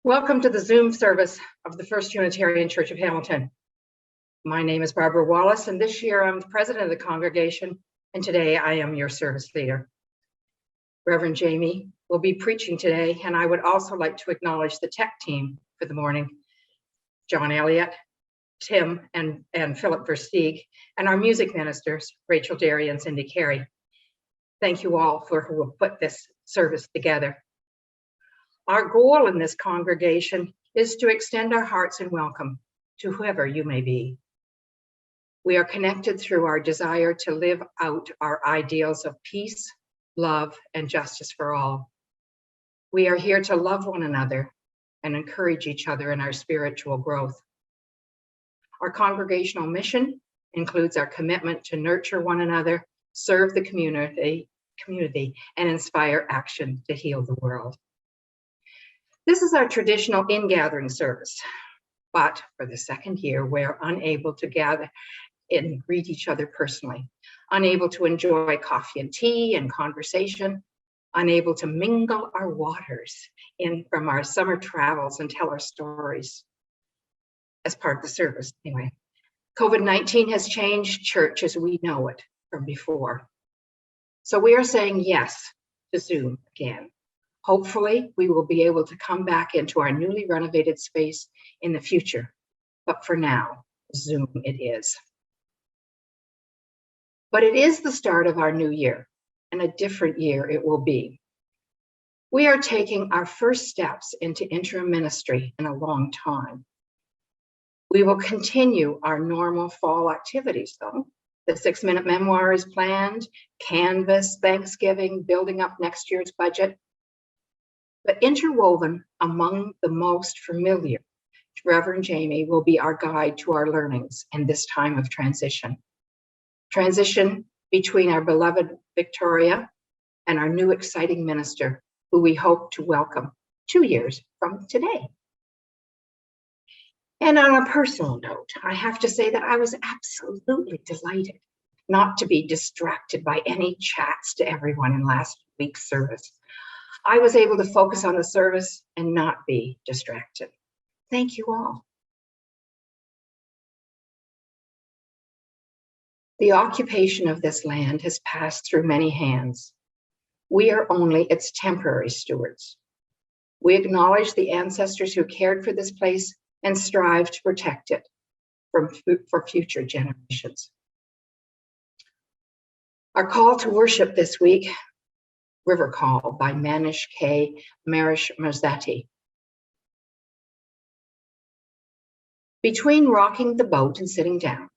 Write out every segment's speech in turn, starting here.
Welcome to the Zoom service of the First Unitarian Church of Hamilton. My name is Barbara Wallace, and this year I'm the president of the congregation, and today I am your service leader. Reverend Jamie will be preaching today, and I would also like to acknowledge the tech team for the morning, John Elliott, Tim, and Philip Versteeg, and our music ministers, Rachel Derry and Cindy Carey. Thank you all for who have put this service together. Our goal in this congregation is to extend our hearts and welcome to whoever you may be. We are connected through our desire to live out our ideals of peace, love, and justice for all. We are here to love one another and encourage each other in our spiritual growth. Our congregational mission includes our commitment to nurture one another, serve the community, and inspire action to heal the world. This is our traditional in-gathering service, but for the second year, we're unable to gather and greet each other personally, unable to enjoy coffee and tea and conversation, unable to mingle our waters in from our summer travels and tell our stories as part of the service anyway. COVID-19 has changed church as we know it from before. So we are saying yes to Zoom again. Hopefully, we will be able to come back into our newly renovated space in the future, but for now, Zoom it is. But it is the start of our new year, and a different year it will be. We are taking our first steps into interim ministry in a long time. We will continue our normal fall activities, though. The 6-minute memoir is planned, Canvas, Thanksgiving, building up next year's budget. But interwoven among the most familiar, Reverend Jamie will be our guide to our learnings in this time of transition. Transition between our beloved Victoria and our new exciting minister, who we hope to welcome 2 years from today. And on a personal note, I have to say that I was absolutely delighted not to be distracted by any chats to everyone in last week's service. I was able to focus on the service and not be distracted. Thank you all. The occupation of this land has passed through many hands. We are only its temporary stewards. We acknowledge the ancestors who cared for this place and strive to protect it for future generations. Our call to worship this week, River Call by Manish K. Marish Marzati. Between rocking the boat and sitting down,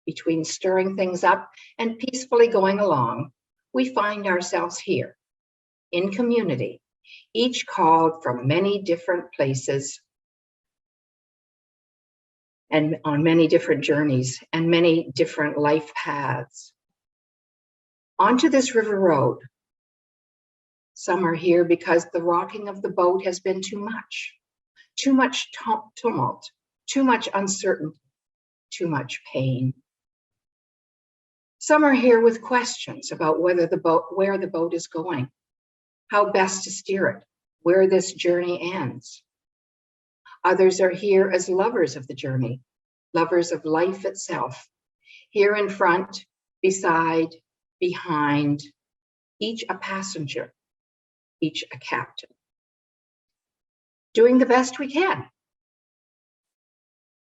between stirring things up and peacefully going along, we find ourselves here, in community, each called from many different places and on many different journeys and many different life paths. Onto this river road, some are here because the rocking of the boat has been too much tumult, too much uncertainty, too much pain. Some are here with questions about where the boat is going, how best to steer it, where this journey ends. Others are here as lovers of the journey, lovers of life itself, here in front, beside, behind, each a passenger, each a captain, doing the best we can.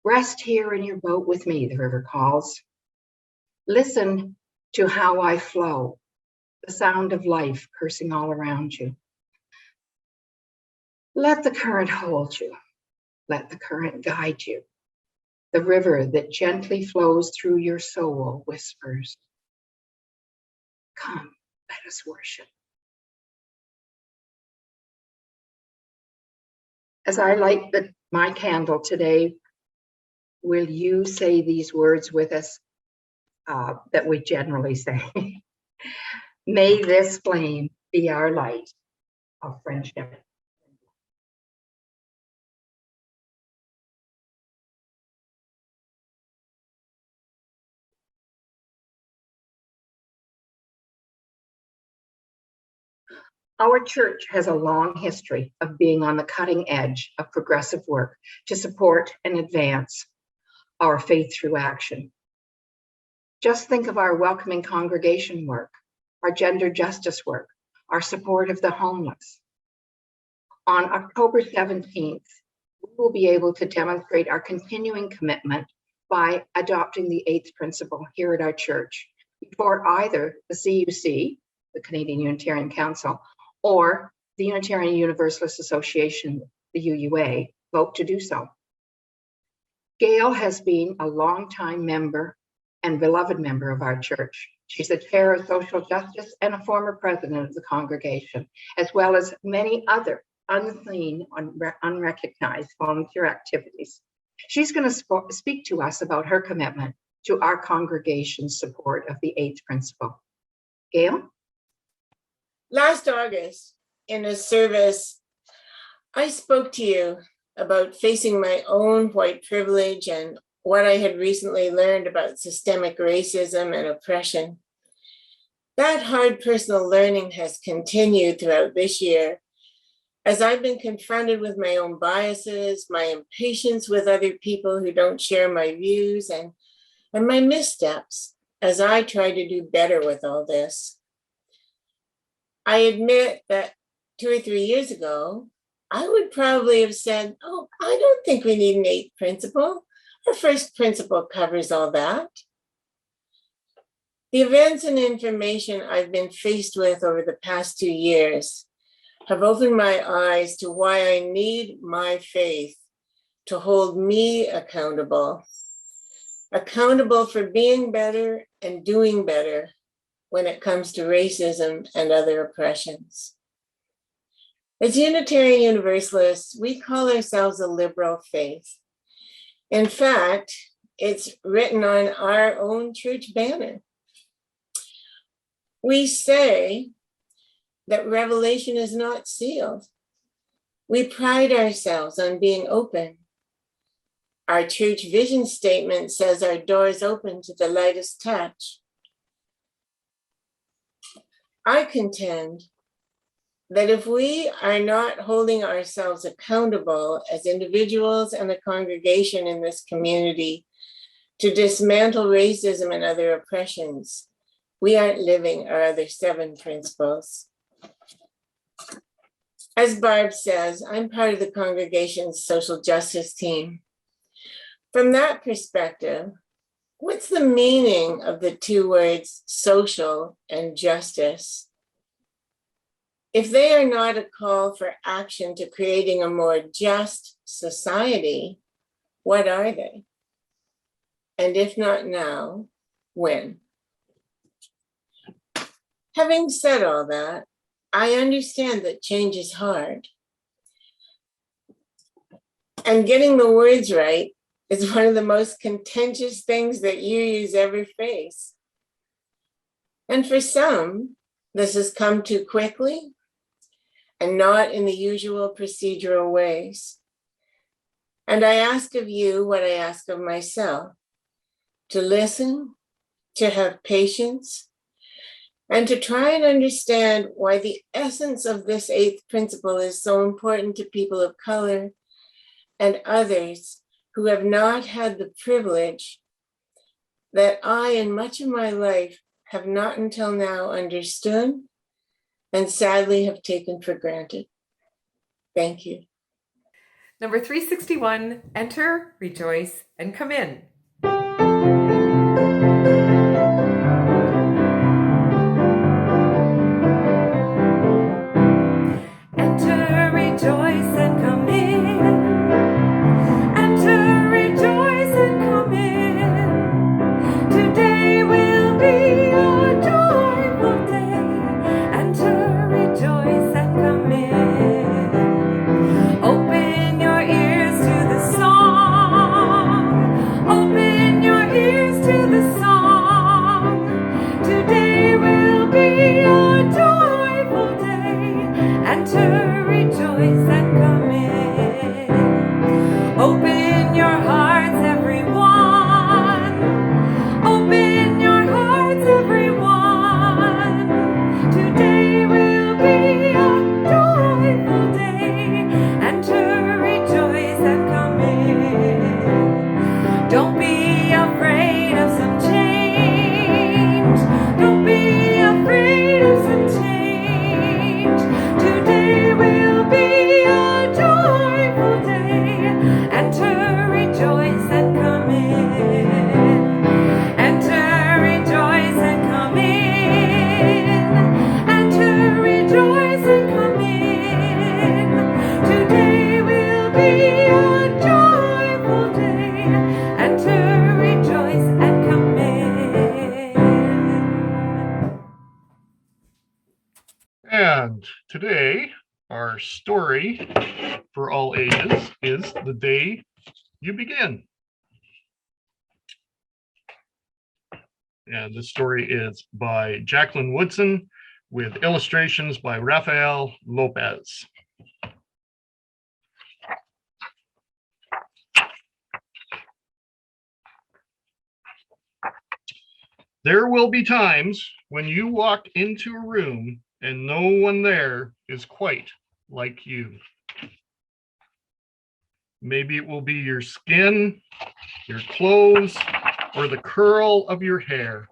Rest here in your boat with me, the river calls. Listen to how I flow, the sound of life coursing all around you. Let the current hold you. Let the current guide you. The river that gently flows through your soul whispers, "Come, let us worship." As I light my candle today, will you say these words with us that we generally say? May this flame be our light of friendship. Our church has a long history of being on the cutting edge of progressive work to support and advance our faith through action. Just think of our welcoming congregation work, our gender justice work, our support of the homeless. On October 17th, we will be able to demonstrate our continuing commitment by adopting the 8th principle here at our church before either the CUC, the Canadian Unitarian Council, or the Unitarian Universalist Association, the UUA, vote to do so. Gail has been a longtime member and beloved member of our church. She's the chair of social justice and a former president of the congregation, as well as many other unseen, unrecognized volunteer activities. She's going to speak to us about her commitment to our congregation's support of the 8th principle. Gail? Last August, in a service, I spoke to you about facing my own white privilege and what I had recently learned about systemic racism and oppression. That hard personal learning has continued throughout this year as I've been confronted with my own biases, my impatience with other people who don't share my views, and my missteps as I try to do better with all this. I admit that 2 or 3 years ago, I would probably have said, oh, I don't think we need an 8th principle. Our first principle covers all that. The events and information I've been faced with over the past 2 years have opened my eyes to why I need my faith to hold me accountable for being better and doing better when it comes to racism and other oppressions. As Unitarian Universalists, we call ourselves a liberal faith. In fact, it's written on our own church banner. We say that revelation is not sealed. We pride ourselves on being open. Our church vision statement says our doors open to the lightest touch. I contend that if we are not holding ourselves accountable as individuals and a congregation in this community to dismantle racism and other oppressions, we aren't living our other 7 principles. As Barb says, I'm part of the congregation's social justice team. From that perspective, what's the meaning of the 2 words social and justice? If they are not a call for action to creating a more just society, what are they? And if not now, when? Having said all that, I understand that change is hard. And getting the words right is one of the most contentious things that UUs ever face. And for some, this has come too quickly and not in the usual procedural ways. And I ask of you what I ask of myself, to listen, to have patience, and to try and understand why the essence of this 8th principle is so important to people of color and others who have not had the privilege that I, in much of my life, have not until now understood and sadly have taken for granted. Thank you. Number 361, enter, rejoice, and come in. Enter, rejoice, and come in. Enter, rejoice, and come in. Today will be a joyful day. Enter, rejoice, and come in. Open your ears to the song. Open Today, our story for all ages is The Day You Begin. And the story is by Jacqueline Woodson with illustrations by Rafael Lopez. There will be times when you walk into a room and no one there is quite like you. Maybe it will be your skin, your clothes, or the curl of your hair.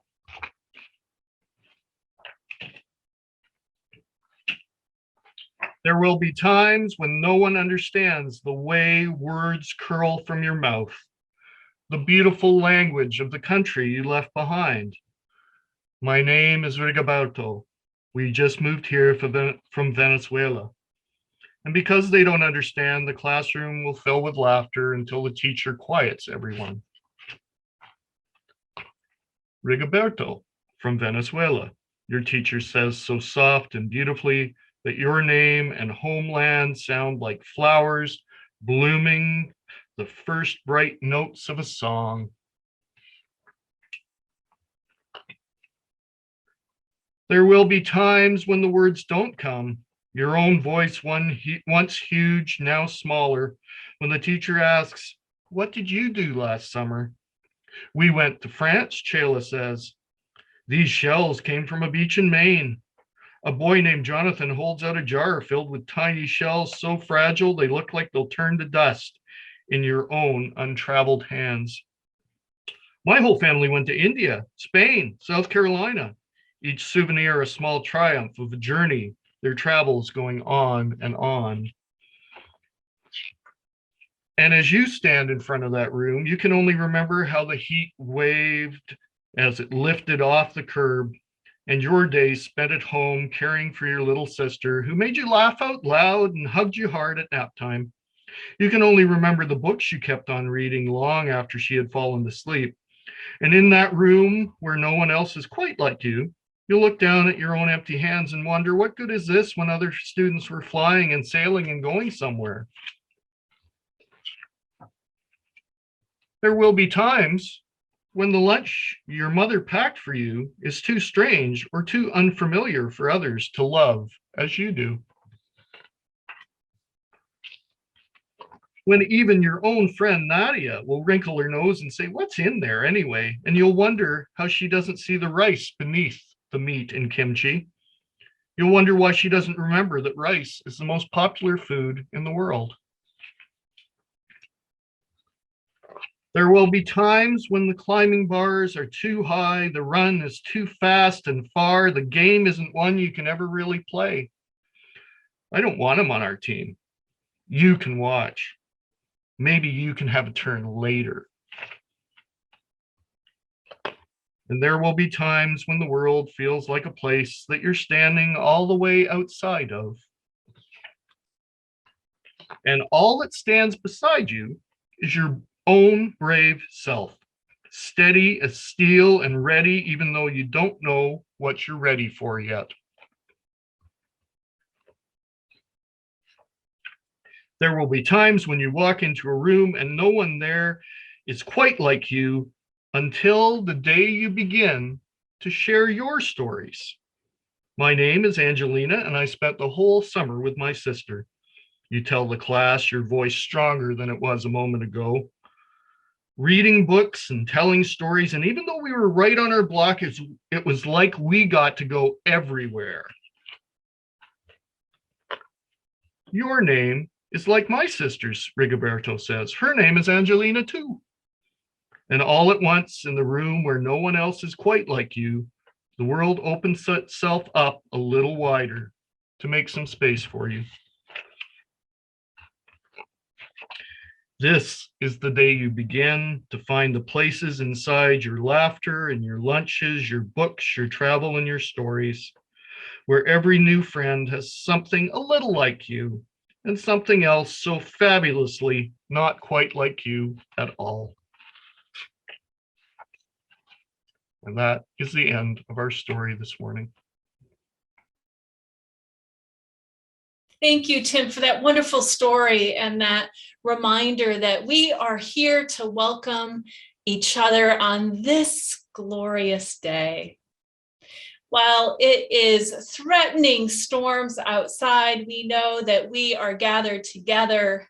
There will be times when no one understands the way words curl from your mouth, the beautiful language of the country you left behind. My name is Rigoberto. We just moved here from Venezuela. And because they don't understand, the classroom will fill with laughter until the teacher quiets everyone. Rigoberto from Venezuela. Your teacher says so soft and beautifully that your name and homeland sound like flowers blooming the first bright notes of a song. There will be times when the words don't come. Your own voice, once huge, now smaller, when the teacher asks, "What did you do last summer?" "We went to France," Chayla says. "These shells came from a beach in Maine." A boy named Jonathan holds out a jar filled with tiny shells so fragile they look like they'll turn to dust in your own untraveled hands. My whole family went to India, Spain, South Carolina. Each souvenir a small triumph of a journey, their travels going on and on. And as you stand in front of that room, you can only remember how the heat waved as it lifted off the curb, and your days spent at home caring for your little sister who made you laugh out loud and hugged you hard at nap time. You can only remember the books you kept on reading long after she had fallen to sleep. And in that room where no one else is quite like you, you'll look down at your own empty hands and wonder, what good is this when other students were flying and sailing and going somewhere? There will be times when the lunch your mother packed for you is too strange or too unfamiliar for others to love as you do. When even your own friend Nadia will wrinkle her nose and say, "What's in there anyway?" And you'll wonder how she doesn't see the rice beneath the meat and kimchi. You'll wonder why she doesn't remember that rice is the most popular food in the world. There will be times when the climbing bars are too high, the run is too fast and far, the game isn't one you can ever really play. I don't want him on our team. You can watch. Maybe you can have a turn later. And there will be times when the world feels like a place that you're standing all the way outside of. And all that stands beside you is your own brave self, steady as steel and ready, even though you don't know what you're ready for yet. There will be times when you walk into a room and no one there is quite like you until the day you begin to share your stories. My name is Angelina, and I spent the whole summer with my sister. You tell the class, your voice stronger than it was a moment ago. Reading books and telling stories, and even though we were right on our block, it was like we got to go everywhere. Your name is like my sister's, Rigoberto says. Her name is Angelina too. And all at once, in the room where no one else is quite like you, the world opens itself up a little wider to make some space for you. This is the day you begin to find the places inside your laughter and your lunches, your books, your travel, and your stories, where every new friend has something a little like you and something else so fabulously not quite like you at all. And that is the end of our story this morning. Thank you, Tim, for that wonderful story and that reminder that we are here to welcome each other on this glorious day. While it is threatening storms outside, we know that we are gathered together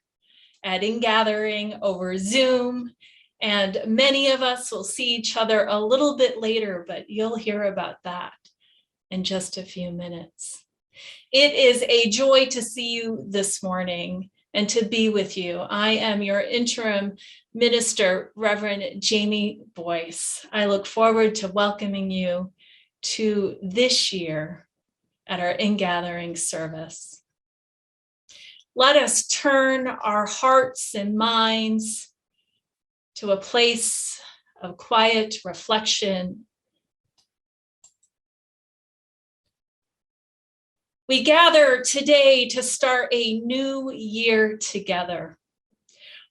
at Ingathering over Zoom, and many of us will see each other a little bit later, but you'll hear about that in just a few minutes. It is a joy to see you this morning and to be with you. I am your interim minister, Reverend Jamie Boyce. I look forward to welcoming you to this year at our Ingathering service. Let us turn our hearts and minds to a place of quiet reflection. We gather today to start a new year together.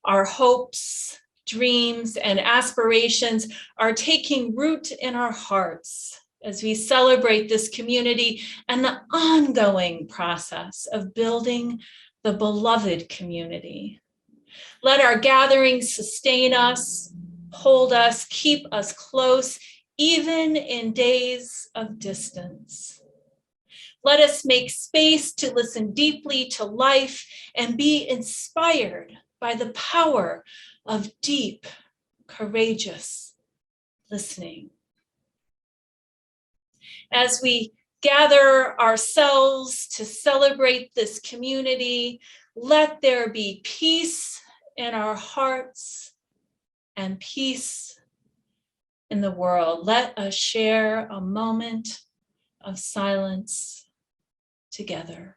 Our hopes, dreams, and aspirations are taking root in our hearts as we celebrate this community and the ongoing process of building the beloved community. Let our gatherings sustain us, hold us, keep us close, even in days of distance. Let us make space to listen deeply to life and be inspired by the power of deep, courageous listening. As we gather ourselves to celebrate this community, let there be peace in our hearts and peace in the world. Let us share a moment of silence together.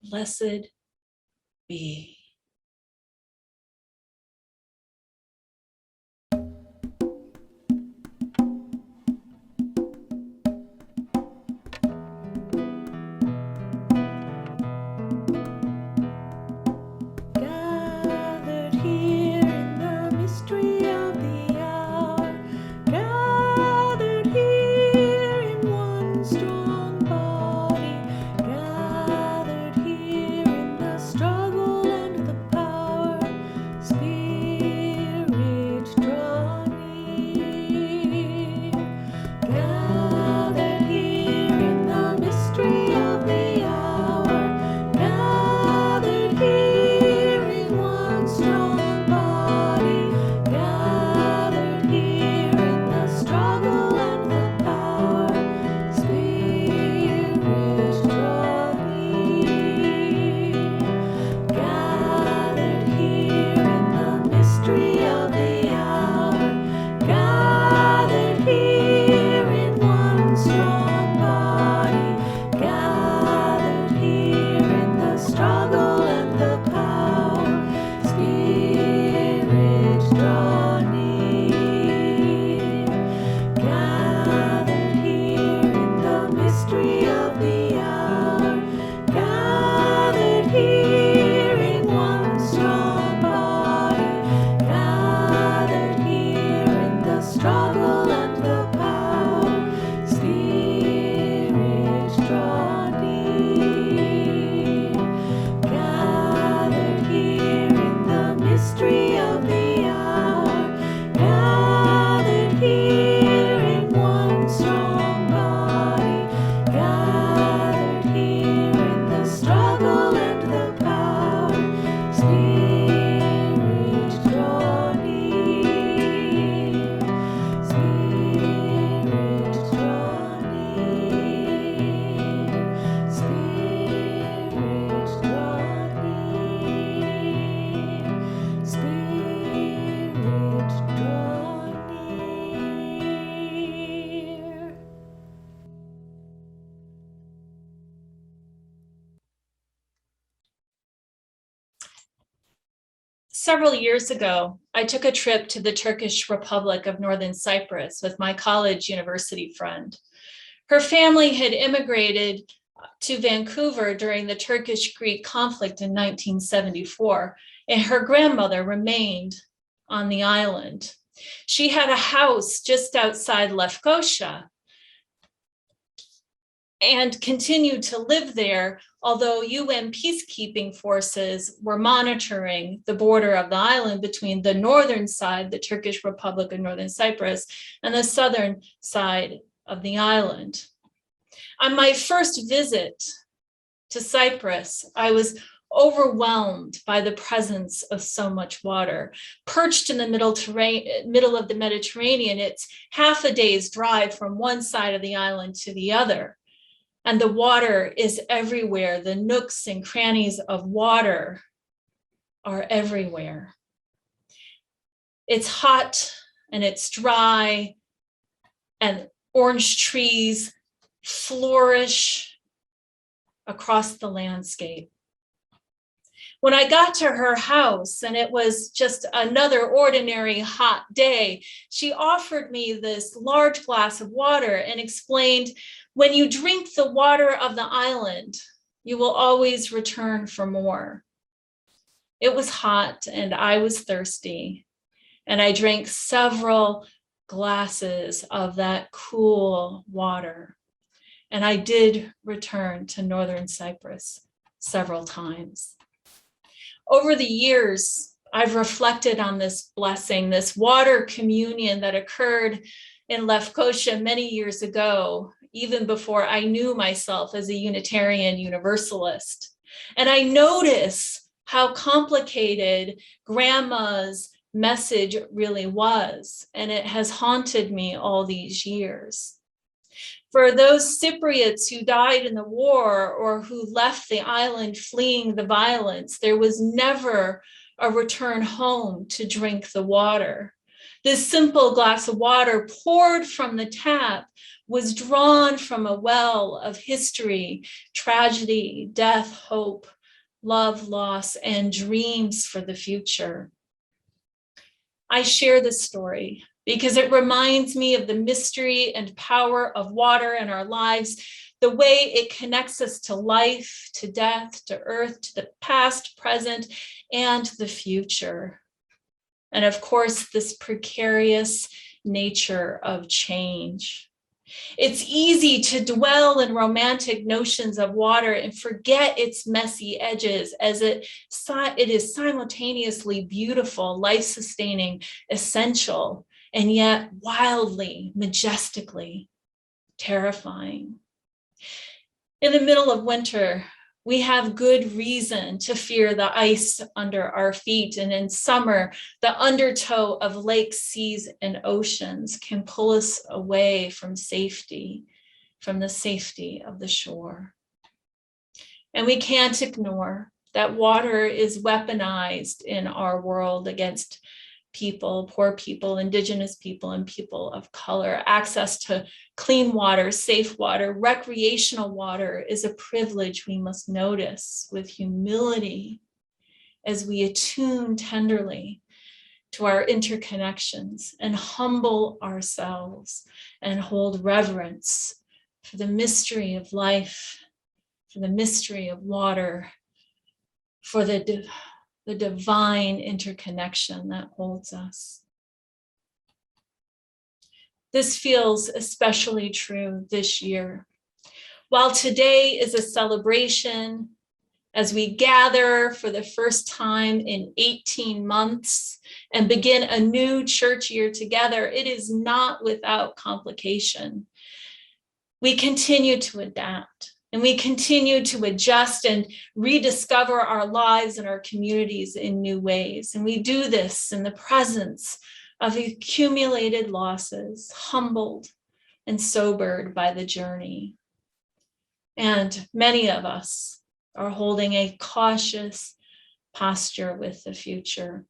Blessed be. Gathered here in the mystery of the hour, gathered here in one strong body, gathered here in the struggle and the power, Spirit draw near. Gathered here in the mystery of the hour, gathered here in one strong body, gathered here in the struggle and the power, Spirit draw near. Gathered here in the mystery of the hour, gathered here in one strong body, gathered here in the struggle and the power, Spirit draw near. Gathered here in the mystery of the hour, gathered here in one strong body, gathered here in the struggle and the power, Spirit draw near. Gathered here in the mystery of the hour, gathered here in one strong body, gathered here in the struggle and the power, Spirit draw near. Spirit draw near. Spirit draw near. Spirit draw near. Several years ago, I took a trip to the Turkish Republic of Northern Cyprus with my college university friend. Her family had immigrated to Vancouver during the Turkish-Greek conflict in 1974, and her grandmother remained on the island. She had a house just outside Lefkosia and continued to live there, although UN peacekeeping forces were monitoring the border of the island between the northern side, the Turkish Republic of Northern Cyprus, and the southern side of the island. On my first visit to Cyprus, I was overwhelmed by the presence of so much water. Perched in the middle of the Mediterranean, it's half a day's drive from one side of the island to the other. And the water is everywhere. The nooks and crannies of water are everywhere. It's hot and it's dry, and orange trees flourish across the landscape. When I got to her house, and it was just another ordinary hot day, she offered me this large glass of water and explained, when you drink the water of the island, you will always return for more. It was hot and I was thirsty, and I drank several glasses of that cool water. And I did return to Northern Cyprus several times. Over the years, I've reflected on this blessing, this water communion that occurred in Lefkosia many years ago, even before I knew myself as a Unitarian Universalist. And I notice how complicated Grandma's message really was, and it has haunted me all these years. For those Cypriots who died in the war or who left the island fleeing the violence, there was never a return home to drink the water. This simple glass of water poured from the tap was drawn from a well of history, tragedy, death, hope, love, loss, and dreams for the future. I share this story because it reminds me of the mystery and power of water in our lives, the way it connects us to life, to death, to earth, to the past, present, and the future. And of course, this precarious nature of change. It's easy to dwell in romantic notions of water and forget its messy edges, as it is simultaneously beautiful, life-sustaining, essential, and yet wildly, majestically terrifying. In the middle of winter, we have good reason to fear the ice under our feet. And in summer, the undertow of lakes, seas, and oceans can pull us away from safety, from the safety of the shore. And we can't ignore that water is weaponized in our world against people, poor people, indigenous people, and people of color. Access to clean water, safe water, recreational water is a privilege we must notice with humility as we attune tenderly to our interconnections and humble ourselves and hold reverence for the mystery of life, for the mystery of water, for the divine interconnection that holds us. This feels especially true this year. While today is a celebration, as we gather for the first time in 18 months and begin a new church year together, it is not without complication. We continue to adapt. And we continue to adjust and rediscover our lives and our communities in new ways. And we do this in the presence of accumulated losses, humbled and sobered by the journey. And many of us are holding a cautious posture with the future.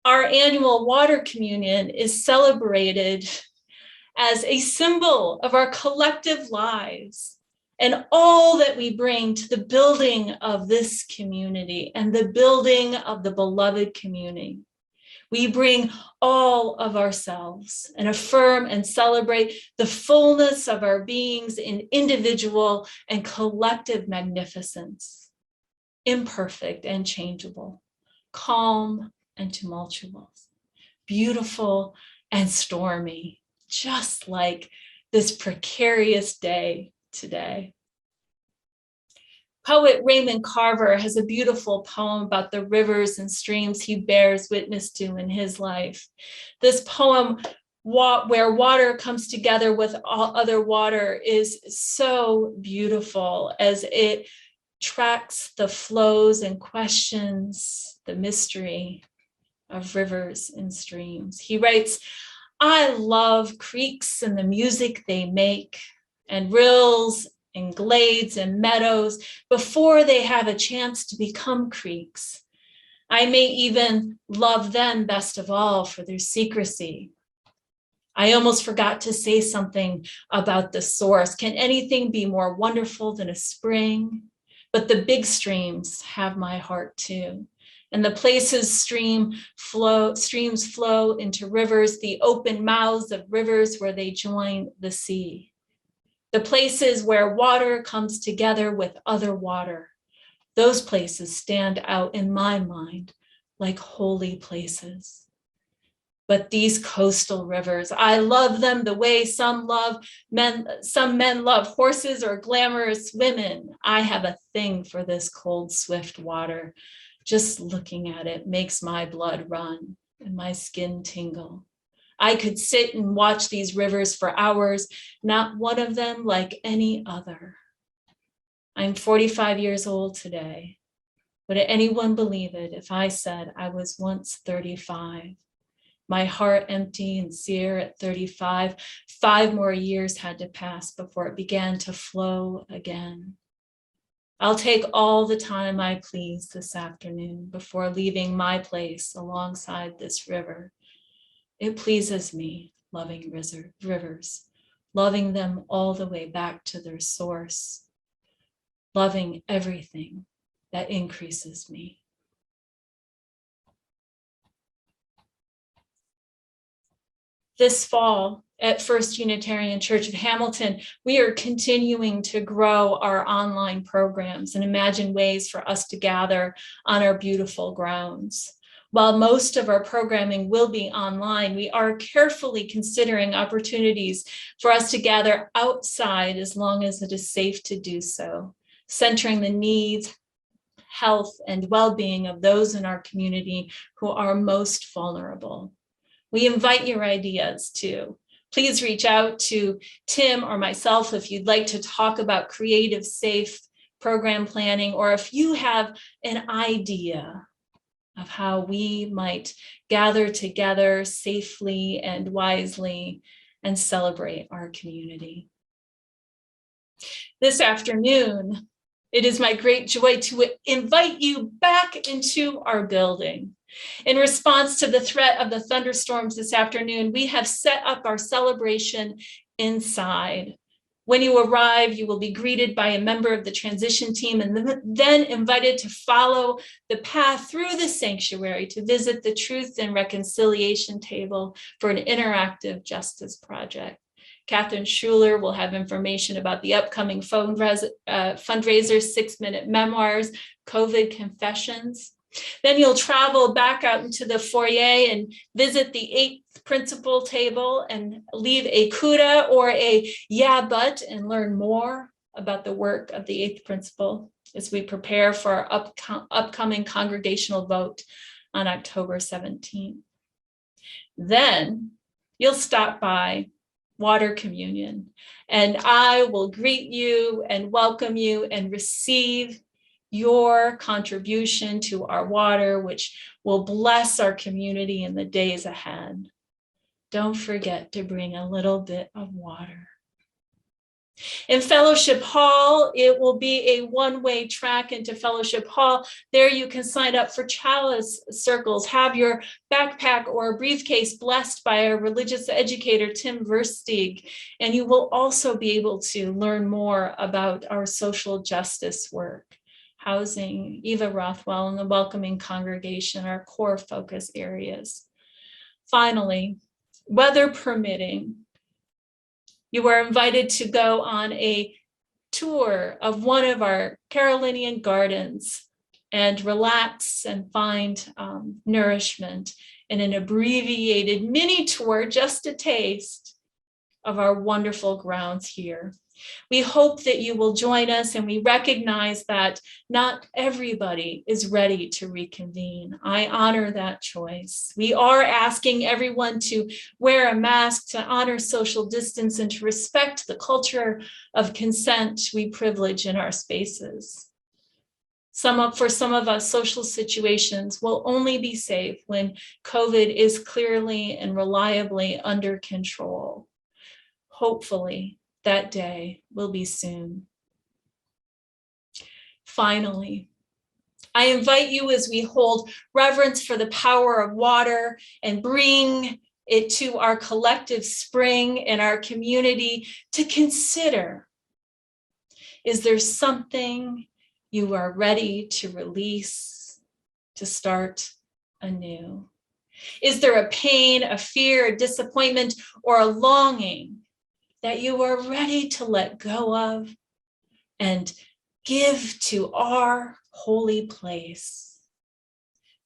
Our annual water communion is celebrated as a symbol of our collective lives and all that we bring to the building of this community and the building of the beloved community. We bring all of ourselves and affirm and celebrate the fullness of our beings in individual and collective magnificence, imperfect and changeable, calm and tumultuous, beautiful and stormy, just like this precarious day today. Poet Raymond Carver has a beautiful poem about the rivers and streams he bears witness to in his life. This poem, where water comes together with all other water, is so beautiful as it tracks the flows and questions the mystery of rivers and streams. He writes, "I love creeks and the music they make, and rills and glades and meadows before they have a chance to become creeks. I may even love them best of all for their secrecy. I almost forgot to say something about the source. Can anything be more wonderful than a spring? But the big streams have my heart too. And the places streams flow into rivers, the open mouths of rivers where they join the sea. The places where water comes together with other water, those places stand out in my mind like holy places. But these coastal rivers, I love them the way some men love horses or glamorous women. I have a thing for this cold, swift water. Just looking at it makes my blood run and my skin tingle. I could sit and watch these rivers for hours, not one of them like any other. I'm 45 years old today. Would anyone believe it if I said I was once 35? My heart empty and sere at 35. 5 more years had to pass before it began to flow again. I'll take all the time I please this afternoon before leaving my place alongside this river. It pleases me loving rivers, loving them all the way back to their source, loving everything that increases me. This fall at First Unitarian Church of Hamilton, we are continuing to grow our online programs and imagine ways for us to gather on our beautiful grounds. While most of our programming will be online, we are carefully considering opportunities for us to gather outside as long as it is safe to do so, centering the needs, health, and well-being of those in our community who are most vulnerable. We invite your ideas too. Please reach out to Tim or myself if you'd like to talk about creative, safe program planning, or if you have an idea of how we might gather together safely and wisely and celebrate our community. This afternoon, it is my great joy to invite you back into our building. In response to the threat of the thunderstorms this afternoon, we have set up our celebration inside. When you arrive, you will be greeted by a member of the transition team and then invited to follow the path through the sanctuary to visit the Truth and Reconciliation table for an interactive justice project. Catherine Schuler will have information about the upcoming fundraiser, 6-minute memoirs, COVID confessions. Then you'll travel back out into the foyer and visit the 8th principal table and leave a CUDA or a yeah, but, and learn more about the work of the 8th principal as we prepare for our upcoming congregational vote on October 17th. Then you'll stop by Water Communion, and I will greet you and welcome you and receive your contribution to our water, which will bless our community in the days ahead. Don't forget to bring a little bit of water. In Fellowship Hall, it will be a one-way track into Fellowship Hall. There you can sign up for chalice circles, have your backpack or a briefcase blessed by our religious educator, Tim Versteeg, and you will also be able to learn more about our social justice work. Housing, Eva Rothwell, and the welcoming congregation are core focus areas. Finally, weather permitting, you are invited to go on a tour of one of our Carolinian gardens and relax and find nourishment in an abbreviated mini tour, just a taste of our wonderful grounds here. We hope that you will join us, and we recognize that not everybody is ready to reconvene. I honor that choice. We are asking everyone to wear a mask, to honor social distance, and to respect the culture of consent we privilege in our spaces. For some of us, social situations will only be safe when COVID is clearly and reliably under control. Hopefully, that day will be soon. Finally, I invite you, as we hold reverence for the power of water and bring it to our collective spring in our community, to consider, is there something you are ready to release, to start anew? Is there a pain, a fear, a disappointment, or a longing that you are ready to let go of and give to our holy place?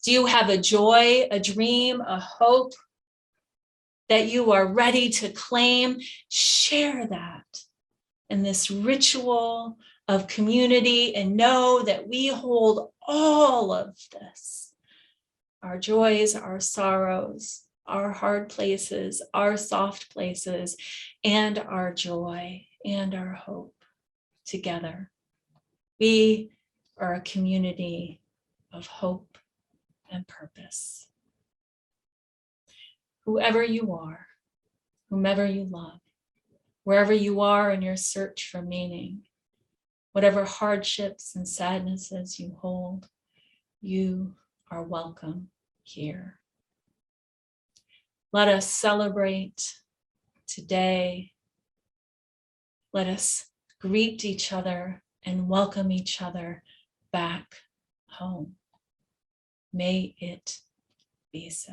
Do you have a joy, a dream, a hope that you are ready to claim? Share that in this ritual of community, and know that we hold all of this, our joys, our sorrows, our hard places, our soft places, and our joy and our hope together. We are a community of hope and purpose. Whoever you are, whomever you love, wherever you are in your search for meaning, whatever hardships and sadnesses you hold, you are welcome here. Let us celebrate today. Let us greet each other and welcome each other back home. May it be so.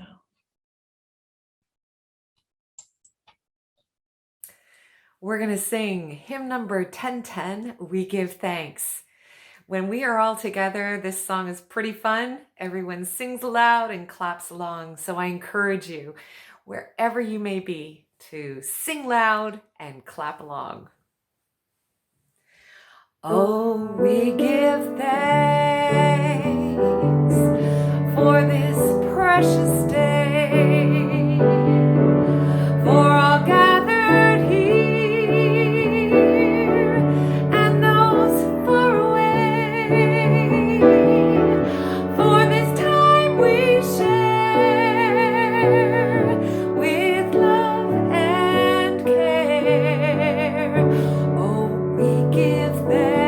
We're going to sing hymn number 1010, We Give Thanks. When we are all together, this song is pretty fun. Everyone sings aloud and claps along. So I encourage you, wherever you may be, to sing loud and clap along. Oh, we give thanks for this precious day, for all gathered here and those far away, for this time we share with love and care. Oh, we give thanks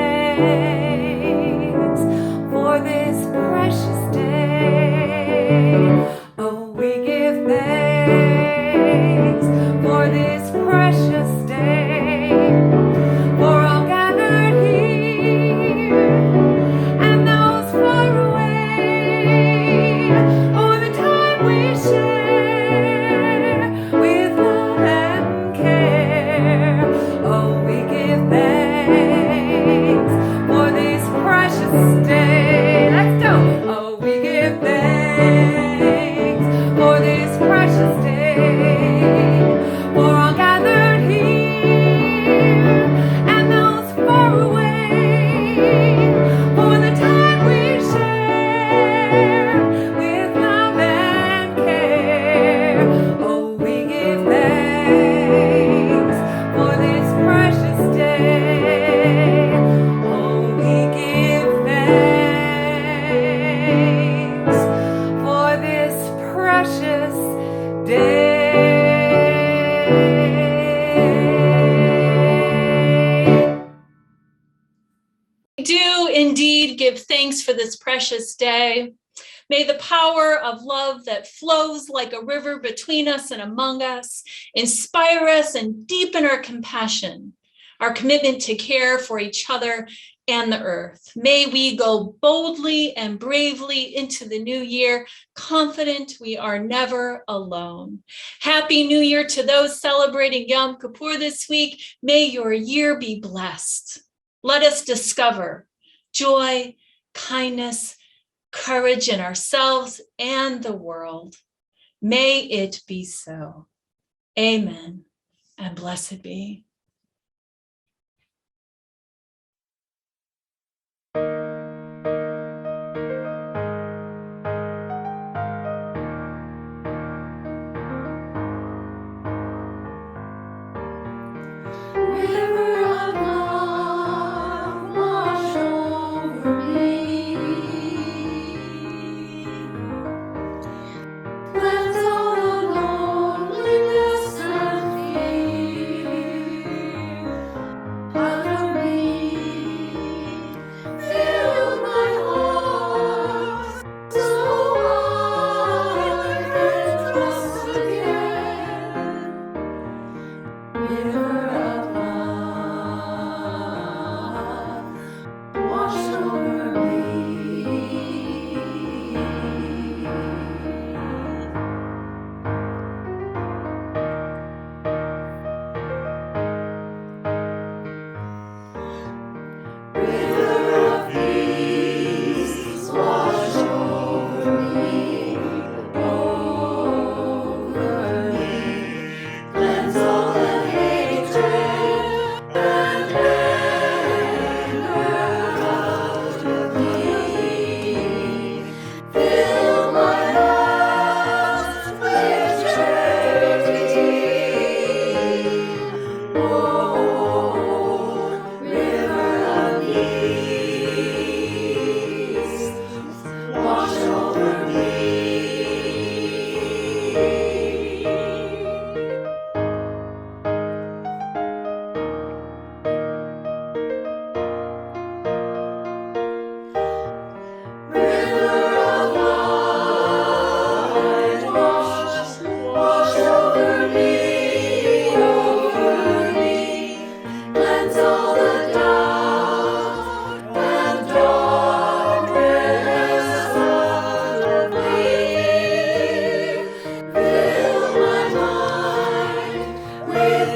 for this precious day. Oh, we give thanks for this precious day, for all gathered here and those far away. Oh, the time we share with love and care. Oh, we give thanks for this precious day. Let's go. Oh, we give thanks for this precious day, for all gathered here and those far away. For the time we share with love and care. Oh, we give thanks for this precious day. Oh, we give thanks for this precious day. We do indeed give thanks for this precious day. May the power of love that flows like a river between us and among us inspire us and deepen our compassion, our commitment to care for each other and the earth. May we go boldly and bravely into the new year, confident we are never alone. Happy New Year to those celebrating Yom Kippur this week. May your year be blessed. Let us discover joy, kindness, courage in ourselves and the world. May it be so. Amen, and blessed be. River of love, wash over me. Cleanse all the loneliness and fear out of me. Fill my heart so I can trust again. River of love, wash over me. River of peace, wash over me, over me. Cleanse all the hatred and anger out of me. Fill my heart with charity. Oh, river of peace, wash over me. River of light, wash over me, over me. Cleanse all the doubt and darkness out of me. Fill my mind with